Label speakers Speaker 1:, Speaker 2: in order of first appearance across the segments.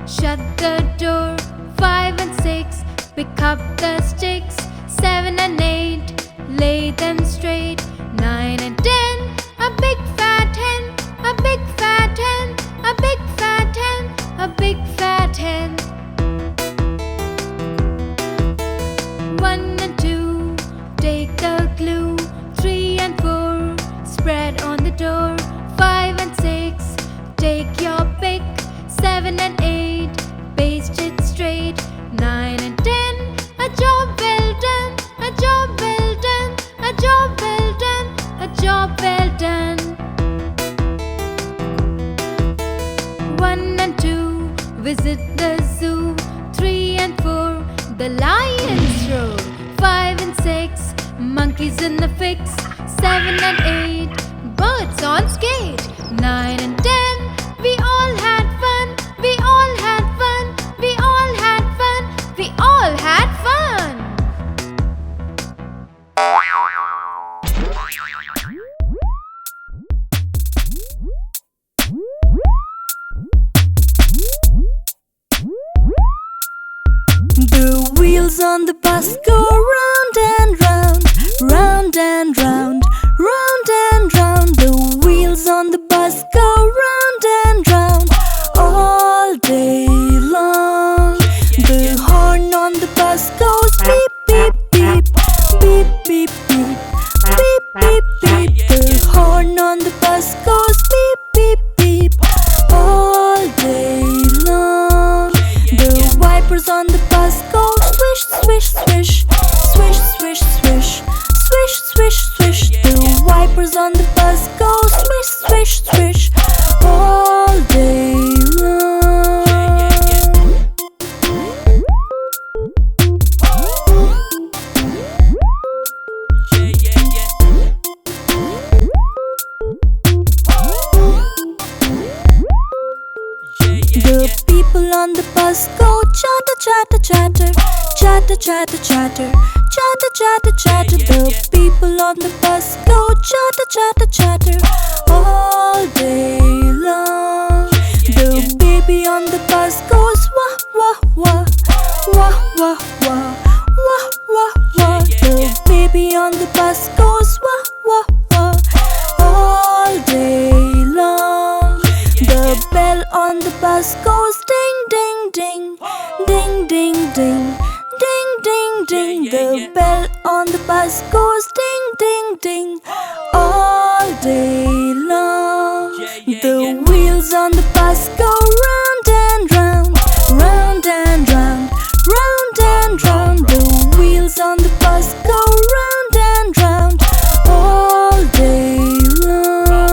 Speaker 1: Shut the door. 5 and 6, pick up the sticks. 7 and 8, lay them straight. 9 and 10, a big fat hen, a big fat hen, a big fat hen, a big fat hen. 1 and 2, take the glue. 3 and 4, spread on the door. 5 and 6, take your pick. 7 and 8, paste it straight. 9 and 10, a job well done, a job well done, a job well done, a job well done. 1 and 2, visit the zoo. 3 and 4, the lions roar. 5 and 6, monkeys in the fix. 7 and 8, birds on skate. 9 and 10, we all had fun, we all had fun, we all had fun, we all had fun.
Speaker 2: The wheels on the bus go round and round, round and round, round and round. The wheels on the bus go round and round all day long. The horn on the bus goes beep, beep, beep, beep, beep, beep, beep, beep, beep. The horn on the bus goes beep, beep, beep all day long. The wipers on the bus go swish, swish, swish, swish, swish, swish, swish, swish, swish. The wipers on the bus go swish, swish, swish all day long. The people on the bus go chatter, chatter, chatter, chatter, chatter, chatter, chatter, chatter, chatter. The people on the bus go chatter, chatter, chatter all day long. The baby on the bus goes wah, wah, wah, wah, wah, wah, wah, wah, wah. The baby on the bus goes wah, wah, wah all day long. The bell on the bus goes ding, ding, ding, ding, ding, ding, ding, ding, ding. The bell on the bus goes ding, ding, ding all day long. The wheels on the bus go round and round, round and round, round and round. The wheels on the bus go round and round all day long.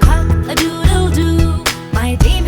Speaker 1: Cock-a-doodle-doo, my dream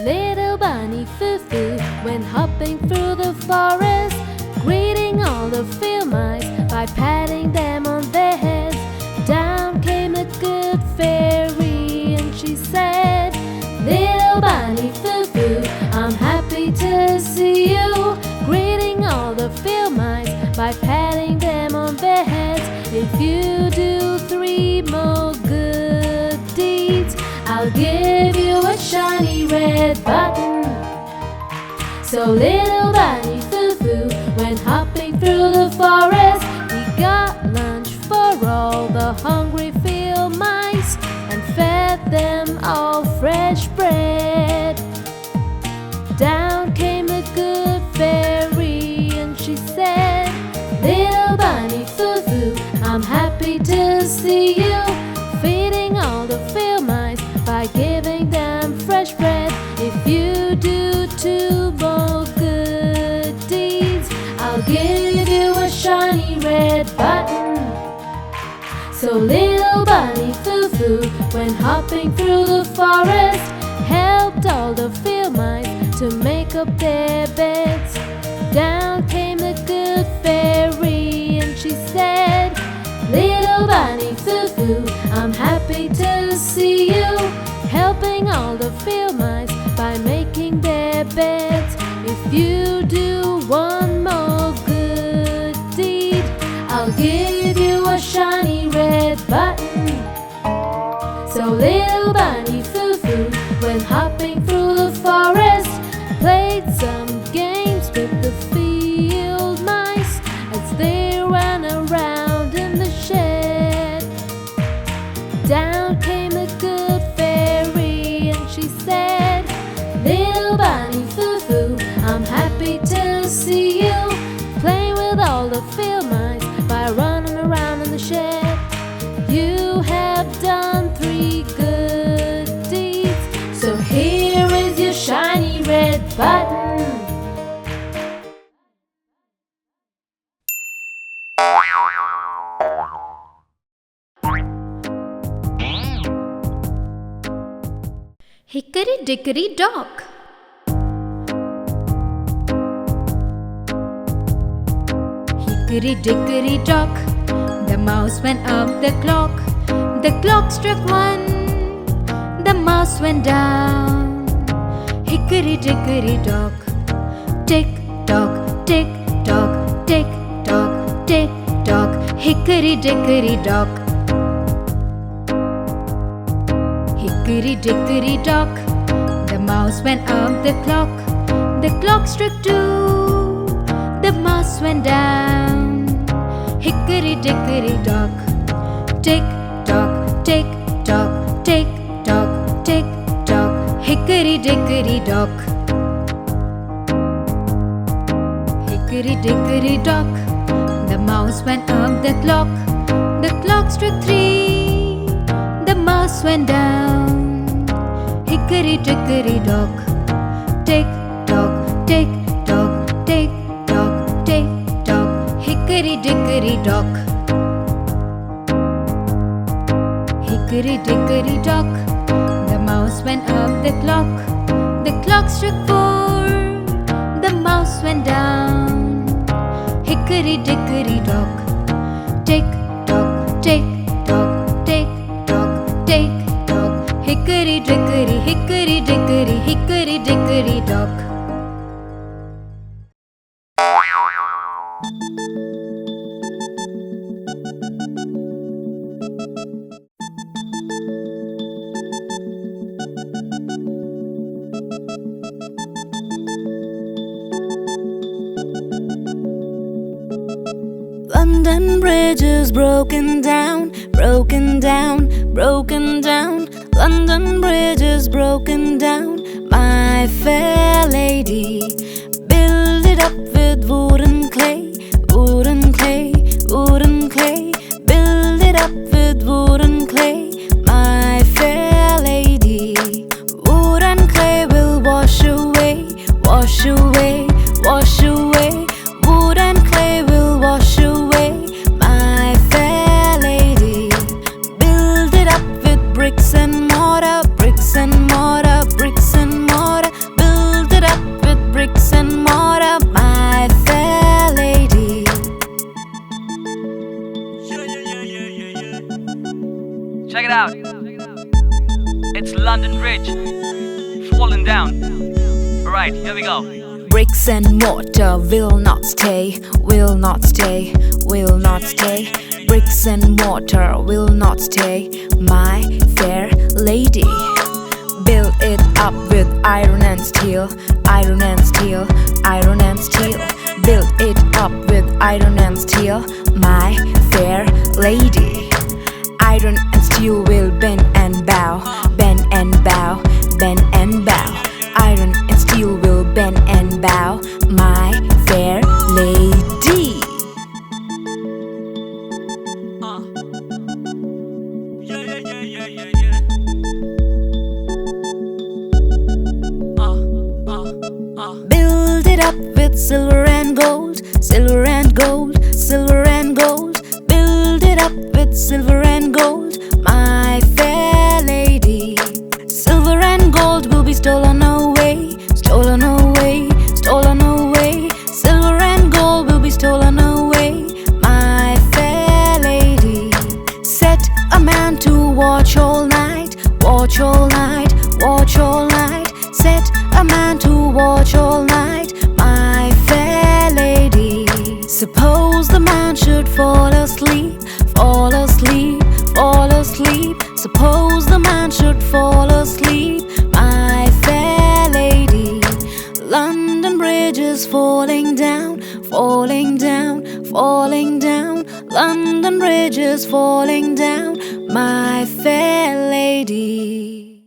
Speaker 1: Little bunny Foo-Foo went hopping through the forest, greeting all the field mice by patting them on their heads. Down came a good fairy and she said, Little bunny Foo-Foo, I'm happy to see you, greeting all the field mice by patting them on their heads. If you do 3 more good deeds, I'll give you a shiny red button. So little bunny Foo-Foo went hopping through the forest. He got lunch for all the hungry field mice and fed them all fresh bread. Down came a good fairy and she said, Little bunny Foo-Foo, I'm happy to see you, feeding all the field mice by giving them fresh bread. If you do 2 more good deeds, I'll give you a shiny red button. So little bunny Foo-Foo went hopping through the forest, helped all the field mice to make up their beds. Down came a good fairy and she said, Little bunny Foo-Foo, I'm happy to see you, helping all the field mice by making their beds. If you do 1 more good deed, I'll give you a shiny red button. So little bunny Foo-Foo went hopping through the forest, played some games with the field mice as they ran around in the shed. Down came a good fairy and she said, Little bunny Foo-Foo, I'm happy to see you, playing with all the field mice by running around in the shed. You have done 3 good deeds, so here is your shiny red button.
Speaker 2: Hickory Dickory Dock. Hickory Dickory Dock, the mouse went up the clock. The clock struck 1, the mouse went down. Hickory Dickory Dock, tick tock, tick tock, tick tock, tick tock. Hickory Dickory Dock. Hickory Dickory Dock, the mouse went up the clock. The clock struck 2, the mouse went down. Hickory Dickory Dock, tick tock, tick tock, tick tock, tick tock. Hickory Dickory Dock. Hickory Dickory Dock, the mouse went up the clock. The clock struck 3, the mouse went down. Hickory Dickory Dock, tick tock, tick tock, tick tock, tick tock. Hickory Dickory Dock. Hickory Dickory Dock, the mouse went up the clock. The clock struck 4, the mouse went down. Hickory Dickory Dock, tick tock, tick tock, tick tock, tick tock. Hickory Dickory, Hickory Dickory, Hickory Dickory Dock. London Bridge is broken down, broken down, broken down. London Bridge is broken down, my fair lady. Build it up with wooden clay, wooden clay, wooden clay. Build it up with wooden clay, my fair lady. Wooden clay will wash away, wash away, wash away. Wooden clay will wash away, my fair lady. Build it up with bricks and mortar, bricks and mortar, bricks and mortar.
Speaker 3: falling down. Alright, here we go.
Speaker 2: Bricks and mortar will not stay, will not stay, will not stay. Bricks and mortar will not stay, my fair lady. Build it up with iron and steel, iron and steel, iron and steel. Build it up with iron and steel, my fair lady. Iron and steel will bend and bow, bend and bow, bend and bow. Iron and steel will bend and bow, my fair lady. Build it up with silver and gold, silver and gold, silver and gold. Build it up with silver and gold, my fair lady. Silver and gold will be stolen away, stolen away, stolen away. Silver and gold will be stolen away, my fair lady. Set a man to watch all night, watch all night, watch all night. Set a man to watch all night, my fair lady. Suppose the man should fall asleep, fall asleep, fall asleep. Suppose the man should fall asleep, my fair lady. London Bridge is falling down, falling down, falling down. London Bridge is falling down, my fair lady.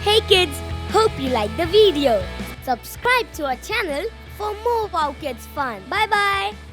Speaker 4: Hey kids, hope you liked the video. Subscribe to our channel for more Wowkidz fun. Bye bye.